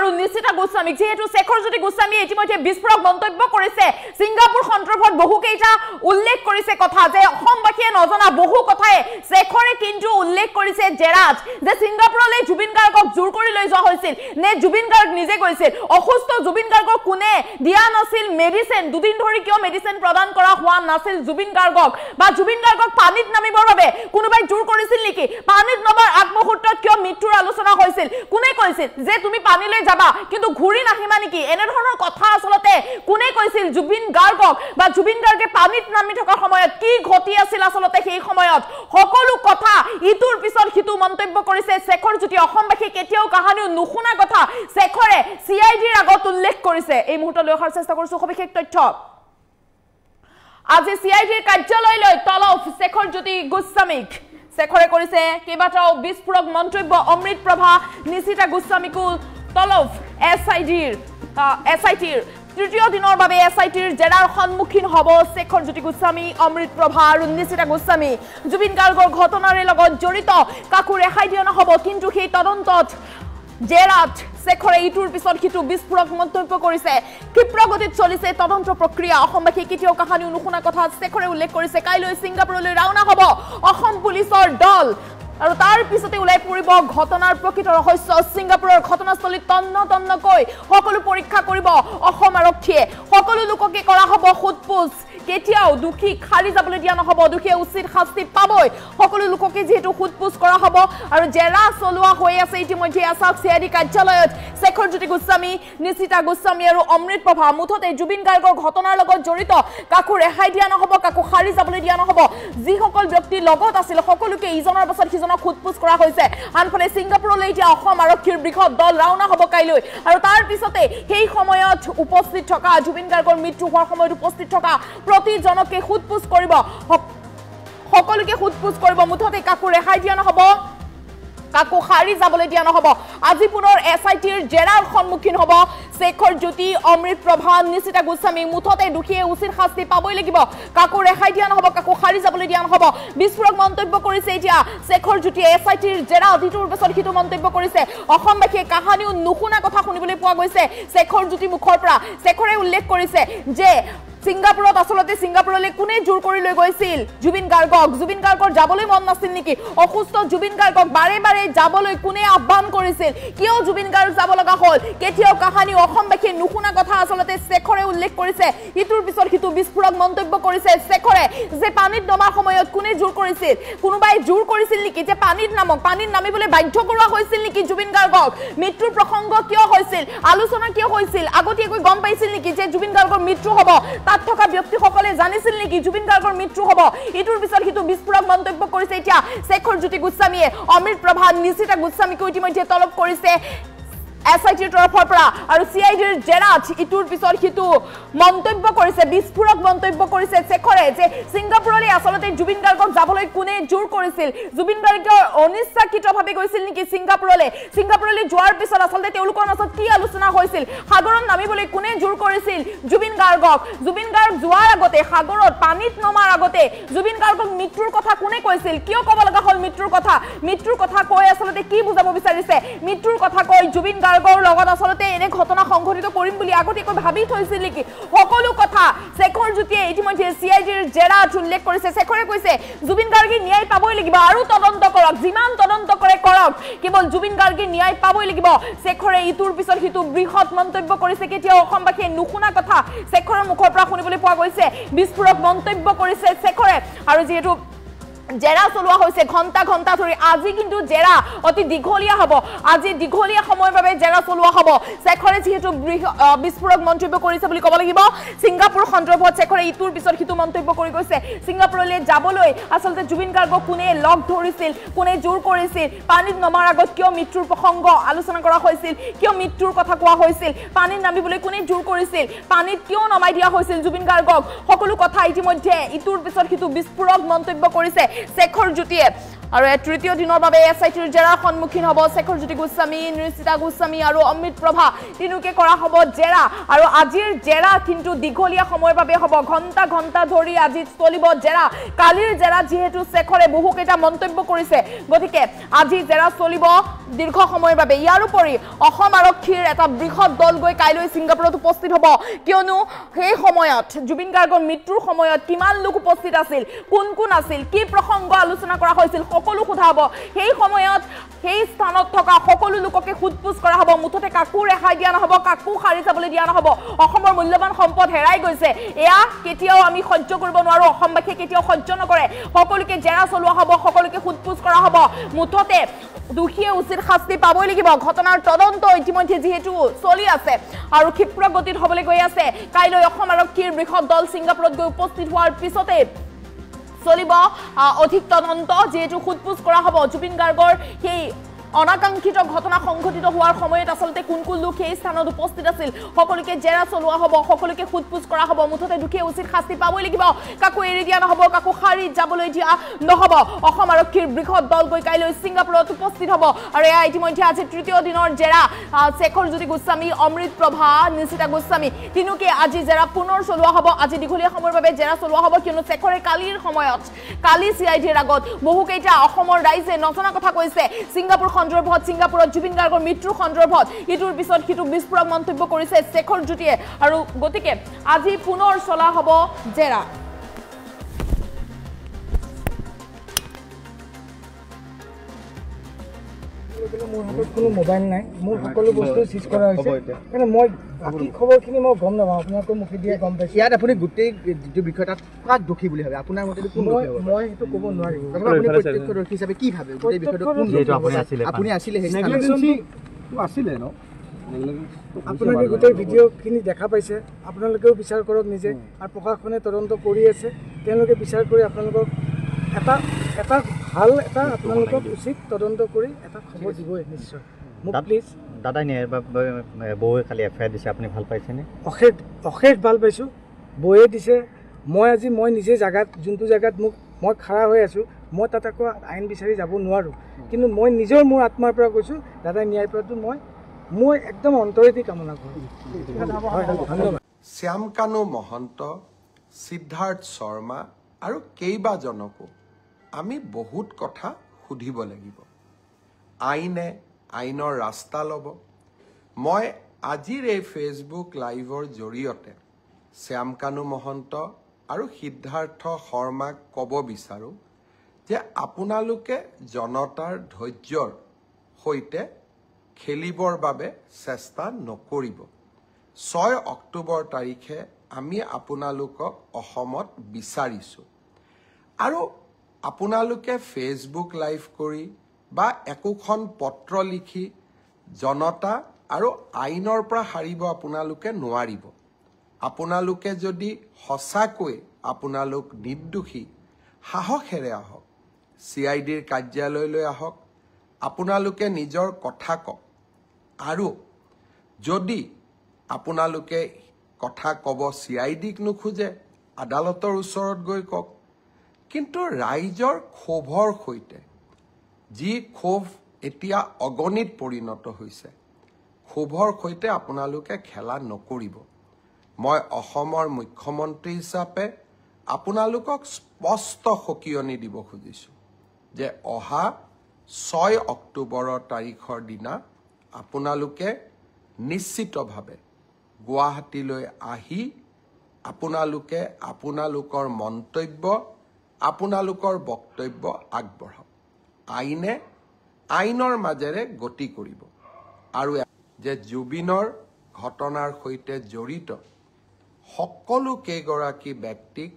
আৰু নিশিতা গোস্বামীক যেহেতু শেখৰজ্যোতি গোস্বামী ইতিমধ্যে বিস্ফোৰক মন্তব্য কৰিছে সিংগাপুৰ সন্দৰ্ভত বহু কেইটা উল্লেখ কৰিছে কথা যে অসমবাসীয়ে নজনা বহু কথাই শেখৰে কিন্তু উল্লেখ কৰিছে জেৰাত যে সিংগাপুৰলৈ জুবিন গাৰ্গক জোৰ কৰি লৈ যোৱা হৈছিল নে জুবিন গাৰ্গ নিজে কৈছিল অসুস্থ জুবিন গাৰ্গক কোনে দিয়া নাছিল মেডিচিন দুদিন ধৰি কিয় মেডিচিন প্ৰদান কৰা হোৱা নাছিল জুবিন গাৰ্গক বা জুবিন গাৰ্গক পানীত নামিবৰ বাবে কোনোবাই জোৰ কৰিছিল নেকি পানীত নমাৰ আগমুহূৰ্তত কিয় মৃত্যুৰ আলোচনা হৈছিল কোনে কৈছিল যে তুমি পানীলৈ যাবা কিন্তু ঘূৰি নাহিবা নেকি এনে ধৰণৰ কথা আসলতে কোনে কৈছিল জুবিন গাৰ্গক বা জুবিন গাৰ্গে পানীত নামি থকা সময়ত কি ঘটি আছিল আসলতে সেই সময়ত সকলো কথা ইটোৰ পিছত হিতু মন্তব্য কৰিছে শেখৰজ্যোতি অসমবাসী কেতিয়াও কাহানিও নুশুনা কথা শেখৰে সিআইডিৰ আগত উল্লেখ কৰিছে এই মুহূৰ্তলৈ অহাৰ চেষ্টা কৰিছো সবিশেষ তথ্য আজি সিআইডিৰ কাৰ্যালয়লৈ তলব শেখৰজ্যোতি গোস্বামীক শেখৰে কৰিছে কেইবাটাও বিস্ফোৰক মন্তব্য অমৃত প্ৰভা নিশিতা গোস্বামীকো তলব এসআইটিৰ তৃতীয় দিনৰ বাবে এসআইটিৰ জেৰাৰ সন্মুখীন হ'ব শেখৰজ্যোতি গোস্বামী অমৃত প্ৰভা আৰু নিশিতা গোস্বামী জুবিন গাৰ্গৰ ঘটনাৰ লগত জড়িত কাকো ৰেহাই দিয়া নহ'ব কিন্তু সেই তদন্তত জেৰাত শেখৰে ইটোৰ পিছত সিটো বিস্ফোৰক মন্তব্য কৰিছে ক্ষিপ্ৰ গতিত চলিছে তদন্ত প্ৰক্ৰিয়া অসমবাসী কেতিয়াও কাহানি নুশুনা কথা শেখৰে উল্লেখ কৰিছে কাইলৈ সিংগাপুৰলৈ ৰাওনা হ'ব অসম পুলিচৰ দল আৰু তাৰ পিছতে উলাই পৰিব ঘটনাৰ প্ৰকৃত ৰহস্য সিংগাপুৰৰ ঘটনাস্থলীত তন্নকৈ সকলো পৰীক্ষা কৰিব অসম আৰক্ষীয়ে সকলো লোককে কৰা হ'ব সোধপোছ কেতিয়াও দুখী খালি যাবলৈ দিয়া নহ'ব দুখীয়ে উচিত শাস্তি পাবই সকলো লোককে যেহেতু সোধপোছ কৰা হ'ব আৰু জেৰা চলোৱা হৈ আছে ইতিমধ্যে আছাম সিআইডি কাৰ্যালয়ত শেখৰজ্যোতি গোস্বামী নিশিতা গোস্বামী আৰু অমৃত প্ৰভা মুঠতে জুবিন গাৰ্গৰ ঘটনাৰ লগত জড়িত কাকো ৰেহাই দিয়া নহ'ব কাকো খালি যাবলৈ দিয়া নহ'ব যিসকল ব্যক্তি লগত আছিল সকলোকে ইজনৰ পাছত সিজনক সোধপোছ কৰা হৈছে আনফালে সিংগাপুৰলৈ এতিয়া অসম আৰক্ষীৰ বৃহৎ দল ৰাওনা হ'ব কাইলৈ আৰু তাৰ পিছতে সেই সময়ত উপস্থিত থকা জুবিন গাৰ্গৰ মৃত্যু হোৱাৰ সময়ত উপস্থিত থকা প্ৰতিজনকে সোধপোছ কৰিব সকলোকে সোধপোছ কৰিব মুঠতে কাকো ৰেহাই দিয়া নহ'ব কাকো খাৰি যাবলৈ দিয়া নহ'ব আজি পুনৰ এসআইটিৰ জেৰাৰ সন্মুখীন হ'ব শেখৰজ্যোতি অমৃত প্ৰভা নিশিতা গোস্বামী মুঠতে দুখীয়ে উচিত শাস্তি পাবই লাগিব কাকো ৰেহাই দিয়া নহ'ব কাকো খাৰি যাবলৈ দিয়া নহ'ব বিস্ফোৰক মন্তব্য কৰিছে এতিয়া শেখৰজ্যোতিয়ে এসআইটিৰ জেৰা অধিটোৰ পিছত সিটো মন্তব্য কৰিছে অসমবাসীয়ে কাহানিও নুশুনা কথা শুনিবলৈ পোৱা গৈছে শেখৰজ্যোতি মুখৰ পৰা শেখৰে উল্লেখ কৰিছে যে সিংগাপুৰত আসলতে সিংগাপুৰলৈ কোনে জোৰ কৰি লৈ গৈছিল জুবিন গাৰ্গৰ যাবলৈ মন নাছিল নেকি অসুস্থ জুবিন গাৰ্গক বাৰে বাৰে যাবলৈ কোনে আহ্বান কৰিছিল কিয় জুবিন গাৰ্গ যাব লগা হ'ল কেতিয়াও কাহানি অসমবাসীয়ে নুশুনা কথা আসলতে শেখৰে উল্লেখ কৰিছে ইটোৰ পিছত সিটো বিস্ফোৰক মন্তব্য কৰিছে শেখৰে যে পানীত নমাৰ সময়ত কোনে জোৰ কৰিছিল কোনোবাই জোৰ কৰিছিল নেকি যে পানীত নামিবলৈ বাধ্য কৰোৱা হৈছিল নেকি জুবিন গাৰ্গক মৃত্যুৰ প্ৰসংগ কিয় হৈছিল আলোচনা কিয় হৈছিল আগতীয়াকৈ গম পাইছিল নেকি যে জুবিন গাৰ্গৰ মৃত্যু হ'ব তাত থকা ব্যক্তিসকলে জানিছিল নেকি জুবিন গাৰ্গৰ মৃত্যু হ'ব ইটোৰ পিছত সিটো বিস্ফোৰক মন্তব্য কৰিছে এতিয়া শেখৰজ্যোতি গোস্বামীয়ে অমৃত প্ৰভা নিশিতা গোস্বামীকো ইতিমধ্যে তলব কৰিছে এসআইটিৰ তৰফৰ পৰা আৰু সিআইডিৰ জেৰাত ইটোৰ পিছত সিটো মন্তব্য কৰিছে বিস্ফোৰক মন্তব্য কৰিছে শেখৰে যে সিংগাপুৰলৈ আসলতে জুবিন গাৰ্গক যাবলৈ কোনে জোৰ কৰিছিল জুবিন গাৰ্গৰ অনিচ্ছাকৃতভাৱে গৈছিল নেকি সিংগাপুৰলৈ যোৱাৰ পিছত আসলতে তেওঁলোকৰ মাজত কি আলোচনা হৈছিল সাগৰত নামিবলৈ কোনে জোৰ কৰিছিল জুবিন গাৰ্গ যোৱাৰ আগতে সাগৰত পানীত নমাৰ আগতে জুবিন গাৰ্গক মৃত্যুৰ কথা কোনে কৈছিল কিয় ক'ব লগা হ'ল মৃত্যুৰ কথা কৈ আসলতে কি বুজাব বিচাৰিছে মৃত্যুৰ কথা কৈ জুবিন গাৰ্গৰ লগত আসলতে এনে ঘটনা সংঘটিত কৰিম বুলি আগতীয়াকৈ ভাবি থৈছিল নেকি সকলো কথা শেখৰজ্যোতিয়ে ইতিমধ্যে সিআইডিৰ জেৰাত উল্লেখ কৰিছে শেখৰে কৈছে জুবিন গাৰ্গে ন্যায় পাবই লাগিব আৰু তদন্ত কৰক যিমান তদন্ত কৰে কৰক কেৱল জুবিন গাৰ্গে ন্যায় পাবই লাগিব শেখৰে ইটোৰ পিছত সিটো বৃহৎ মন্তব্য কৰিছে কেতিয়াও অসমবাসীয়ে নুশুনা কথা শেখৰৰ মুখৰ পৰা শুনিবলৈ পোৱা গৈছে বিস্ফোৰক মন্তব্য কৰিছে শেখৰে আৰু যিহেতু জেৰা চলোৱা হৈছে ঘণ্টা ধৰি আজি কিন্তু জেৰা অতি দীঘলীয়া হ'ব আজি দীঘলীয়া সময়ৰ বাবে জেৰা চলোৱা হ'ব শেখৰে যেহেতু বিস্ফোৰক মন্তব্য কৰিছে বুলি ক'ব লাগিব সিংগাপুৰ সন্দৰ্ভত শেখৰে ইটোৰ পিছত সিটো মন্তব্য কৰি গৈছে সিংগাপুৰলৈ যাবলৈ আসলতে জুবিন গাৰ্গক কোনে লগ ধৰিছিল কোনে জোৰ কৰিছিল পানীত নমাৰ আগত কিয় মৃত্যুৰ প্ৰসংগ আলোচনা কৰা হৈছিল কিয় মৃত্যুৰ কথা কোৱা হৈছিল পানীত নামিবলৈ কোনে জোৰ কৰিছিল পানীত কিয় নমাই দিয়া হৈছিল জুবিন গাৰ্গক সকলো কথা ইতিমধ্যে ইটোৰ পিছত সিটো বিস্ফোৰক মন্তব্য কৰিছে শেখৰজ্যোতিয়ে আৰু তৃতীয় দিনৰ বাবে এসআইটিৰ জেৰাৰ সন্মুখীন হ'ব শেখৰজ্যোতি গোস্বামী নিশিতা গোস্বামী আৰু অমৃত প্ৰভা তিনুকে কৰা হ'ব জেৰা আৰু আজিৰ জেৰা কিন্তু দীঘলীয়া সময়ৰ বাবে হ'ব ঘণ্টা ধৰি আজি চলিব জেৰা কালিৰ জেৰা যেহেতু শেখৰে বহুকেইটা মন্তব্য কৰিছে গতিকে আজি জেৰা চলিব দীৰ্ঘ সময়ৰ বাবে ইয়াৰ উপৰি অসম আৰক্ষীৰ এটা বৃহৎ দল গৈ কাইলৈ ছিংগাপুৰত উপস্থিত হ'ব কিয়নো সেই সময়ত জুবিন গাৰ্গৰ মৃত্যুৰ সময়ত কিমান লোক উপস্থিত আছিল কোন কোন আছিল কি প্ৰসংগ আলোচনা কৰা হৈছিল সকলো সোধা হ'ব সেই সময়ত সেই স্থানত থকা সকলো লোককে খুদপুজ কৰা হ'ব মুঠতে কাকো ৰেহাই দিয়া নহ'ব কাকো খাৰি যাবলৈ দিয়া নহ'ব অসমৰ মূল্যৱান সম্পদ হেৰাই গৈছে এয়া কেতিয়াও আমি সহ্য কৰিব নোৱাৰো অসমবাসীয়ে কেতিয়াও সহ্য নকৰে সকলোকে জেৰা চলোৱা হ'ব সকলোকে খুদপুজ কৰা হ'ব মুঠতে দুখীয়ে উচিত শাস্তি পাবই লাগিব ঘটনাৰ তদন্ত ইতিমধ্যে যেহেতু চলি আছে আৰু ক্ষিপ্ৰ গতিত হ'বলৈ গৈ আছে কাইলৈ অসম আৰক্ষীৰ বৃহৎ দল ছিংগাপুৰত গৈ উপস্থিত হোৱাৰ পিছতে চলিব অধিক তদন্ত যেহেতু খুদপুজ কৰা হ'ব জুবিন গাৰ্গৰ সেই অনাকাংক্ষিত ঘটনা সংঘটিত হোৱাৰ সময়ত আসলতে কোন কোন লোক সেই স্থানত উপস্থিত আছিল সকলোকে জেৰা চলোৱা হ'ব সকলোকে খুদপুজ কৰা হ'ব মুঠতে দুখীয়ে উচিত শাস্তি পাবই লাগিব কাকো এৰি দিয়া নহ'ব কাকো খাৰি যাবলৈ দিয়া নহ'ব অসম আৰক্ষীৰ বৃহৎ দল গৈ কাইলৈ ছিংগাপুৰত উপস্থিত হ'ব আৰু এয়া ইতিমধ্যে আজি তৃতীয় দিনৰ জেৰা শেখৰ জ্যোতি গোস্বামী অমৃত প্ৰভা নিশিতা গোস্বামী তিনিওকে আজি জেৰা পুনৰ চলোৱা হ'ব আজি দীঘলীয়া সময়ৰ বাবে জেৰা চলোৱা হ'ব কিয়নো শেখৰে কালিৰ সময়ত কালি CIDৰ আগত বহুকেইটা অসমৰ ৰাইজে নজনা কথা কৈছে ছিংগাপুৰ সন্দৰ্ভত ছিংগাপুৰত জুবিন গাৰ্গৰ মৃত্যুৰ সন্দৰ্ভত ইটোৰ পিছত সিটো বিস্ফোৰক মন্তব্য কৰিছে শেখৰ জ্যোতিয়ে আৰু গতিকে আজি পুনৰ চলা হ'ব জেৰা মোৰ হাতত কোনো মোবাইল নাই মোৰ সকলো বস্তু সিজ কৰা হৈছে মানে মই বাকি খবৰখিনি মই গম নাপাওঁ আপোনালোকৰ মুখে দিয়ে গম পাইছোঁ ইয়াত আপুনি গোটেই যিটো বিষয় তাত কাক দোষী বুলি ভাবে আপোনাৰ মতে কোন দোষী হ'ব মই সেইটো ক'ব নোৱাৰিম আপুনি প্ৰত্যক্ষদৰ্শী হিচাপে কি ভাবে গোটেই বিষয়টো কোন আপুনি আছিলে সেই আছিলে ন আপোনালোকে গোটেই ভিডিঅ'খিনি দেখা পাইছে আপোনালোকেও বিচাৰ কৰক নিজে আৰু প্ৰশাসনে তদন্ত কৰি আছে তেওঁলোকে বিচাৰ কৰি আপোনালোকক এটা ভাল এটা আপোনালোকক উচিত তদন্ত কৰি এটা খবৰ দিবই নিশ্চয় মোক প্লিজ দাদাই নিয়ে বৌয়ে খালি এফআইআৰ দিছে আপুনি ভাল পাইছেনে অশেষ ভাল পাইছোঁ বৌয়ে দিছে মই নিজে জাগাত যোনটো জাগাত মই খাৰা হৈ আছোঁ মই তাত আকৌ আইন বিচাৰি যাব নোৱাৰোঁ কিন্তু মই নিজৰ মোৰ আত্মাৰ পৰা কৈছোঁ দাদাই ন্যায় পোৱাটো মই একদম অন্তৰেদি কামনা কৰোঁ ধন্যবাদ শ্যামকানু মহন্ত সিদ্ধাৰ্থ শৰ্মা আৰু কেইবাজনকো আমি বহুত কথা সুধিব লাগিব আইনে আইনৰ ৰাস্তা ল'ব মই আজিৰ এই ফেচবুক লাইভৰ জৰিয়তে শ্যামকানু মহন্ত আৰু সিদ্ধাৰ্থ শৰ্মাক ক'ব বিচাৰোঁ যে আপোনালোকে জনতাৰ ধৈৰ্যৰ সৈতে খেলিবৰ বাবে চেষ্টা নকৰিব 6 অক্টোবৰ তাৰিখে আমি আপোনালোকক অসমত বিচাৰিছোঁ আৰু আপোনালোকে ফেচবুক লাইভ কৰি বা একোখন পত্ৰ লিখি জনতা আৰু আইনৰ পৰা হাৰিব আপোনালোকে নোৱাৰিব আপোনালোকে যদি সঁচাকৈ আপোনালোক নিৰ্দোষী সাহসেৰে আহক CIDৰ কাৰ্যালয়লৈ আহক আপোনালোকে নিজৰ কথা কওক আৰু যদি আপোনালোকে কথা ক'ব CIDক নোখোজে আদালতৰ ওচৰত গৈ কওক কিন্তু ৰাইজৰ ক্ষোভৰ সৈতে যি ক্ষোভ এতিয়া অগণিত পৰিণত হৈছে ক্ষোভৰ সৈতে আপোনালোকে খেলা নকৰিব মই অসমৰ মুখ্যমন্ত্ৰী হিচাপে আপোনালোকক স্পষ্ট সকিয়নি দিব খুজিছোঁ যে অহা 6 অক্টোবৰৰ তাৰিখৰ দিনা আপোনালোকে নিশ্চিতভাৱে গুৱাহাটীলৈ আহি আপোনালোকে আপোনালোকৰ মন্তব্য আপোনালোকৰ বক্তব্য আগবঢ়াওক আইনে আইনৰ মাজেৰে গতি কৰিব আৰু যে জুবিনৰ ঘটনাৰ সৈতে জড়িত সকলো কেইগৰাকী ব্যক্তিক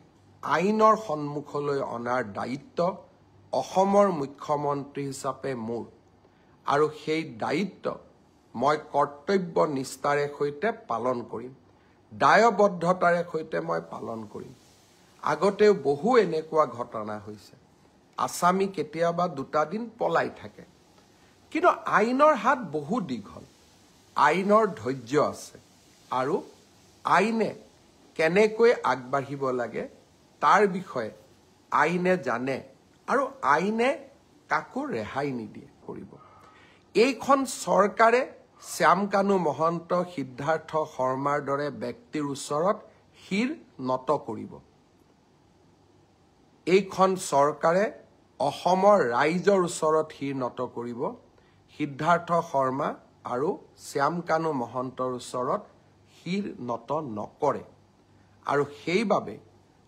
আইনৰ সন্মুখলৈ অনাৰ দায়িত্ব অসমৰ মুখ্যমন্ত্ৰী হিচাপে মোৰ আৰু সেই দায়িত্ব মই কৰ্তব্য নিষ্ঠাৰে সৈতে পালন কৰিম দায়বদ্ধতাৰে সৈতে মই পালন কৰিম আগতেও বহু এনেকুৱা ঘটনা হৈছে আসামী কেতিয়াবা 2টা দিন পলাই থাকে কিন্তু আইনৰ হাত বহু দীঘল আইনৰ ধৈৰ্য আছে আৰু আইনে কেনেকৈ আগবাঢ়িব লাগে তাৰ বিষয়ে আইনে জানে আৰু আইনে কাকো ৰেহাই নিদিয়ে কৰিব এইখন চৰকাৰে শ্যামকানু মহন্ত সিদ্ধাৰ্থ শৰ্মাৰ দৰে ব্যক্তিৰ ওচৰত শিৰ নত কৰিব এইখন চৰকাৰে অসমৰ ৰাইজৰ ওচৰত শিৰ নত কৰিব সিদ্ধাৰ্থ শৰ্মা আৰু শ্যামকানু মহন্তৰ ওচৰত শিৰ নত নকৰে আৰু সেইবাবে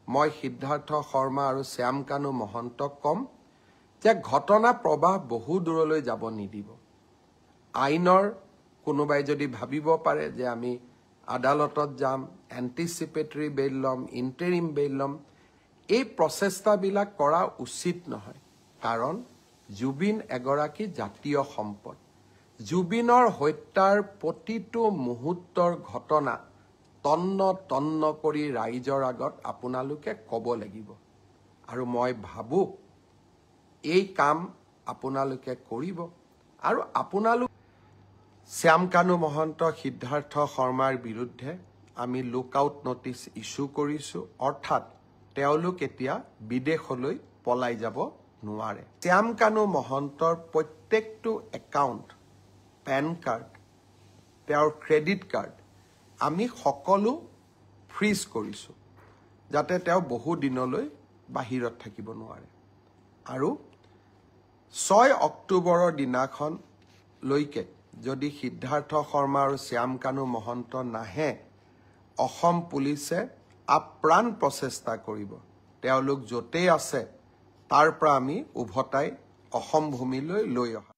মই সিদ্ধাৰ্থ শৰ্মা আৰু শ্যামকানু মহন্তক কম যে ঘটনা প্ৰবাহ বহু দূৰলৈ যাব নিদিব আইনৰ কোনোবাই যদি ভাবিব পাৰে যে আমি আদালতত যাম এন্টিচিপেটৰী বেইল ল'ম ইণ্টাৰিম বেইল ল'ম এই প্ৰচেষ্টাবিলাক কৰা উচিত নহয় কাৰণ জুবিন এগৰাকী জাতীয় সম্পদ জুবিনৰ হত্যাৰ প্ৰতিটো মুহূৰ্তৰ ঘটনা তন্ন কৰি ৰাইজৰ আগত আপোনালোকে ক'ব লাগিব আৰু মই ভাবো এই কাম আপোনালোকে কৰিব আৰু আপোনালোক শ্যামকানু মহন্ত সিদ্ধাৰ্থ শৰ্মাৰ বিৰুদ্ধে আমি লুকআউট নটিচ ইস্যু কৰিছো অৰ্থাৎ তেওঁলোক এতিয়া বিদেশলৈ পলাই যাব নোৱাৰে শ্যামকানু মহন্তৰ প্ৰত্যেকটো একাউণ্ট পেন কাৰ্ড তেওঁৰ ক্ৰেডিট কাৰ্ড আমি সকলো ফ্ৰিজ কৰিছো যাতে তেওঁ বহু দিনলৈ বাহিৰত থাকিব নোৱাৰে আৰু 6 অক্টোবৰৰ দিনাখন লৈকে যদি সিদ্ধাৰ্থ শৰ্মা আৰু শ্যামকানু মহন্ত নাহে অসম পুলিচে আপ্ৰাণ প্ৰচেষ্টা কৰিব তেওঁলোক য'তেই আছে তাৰ পৰা আমি উভতাই অসম ভূমিলৈ লৈ অহা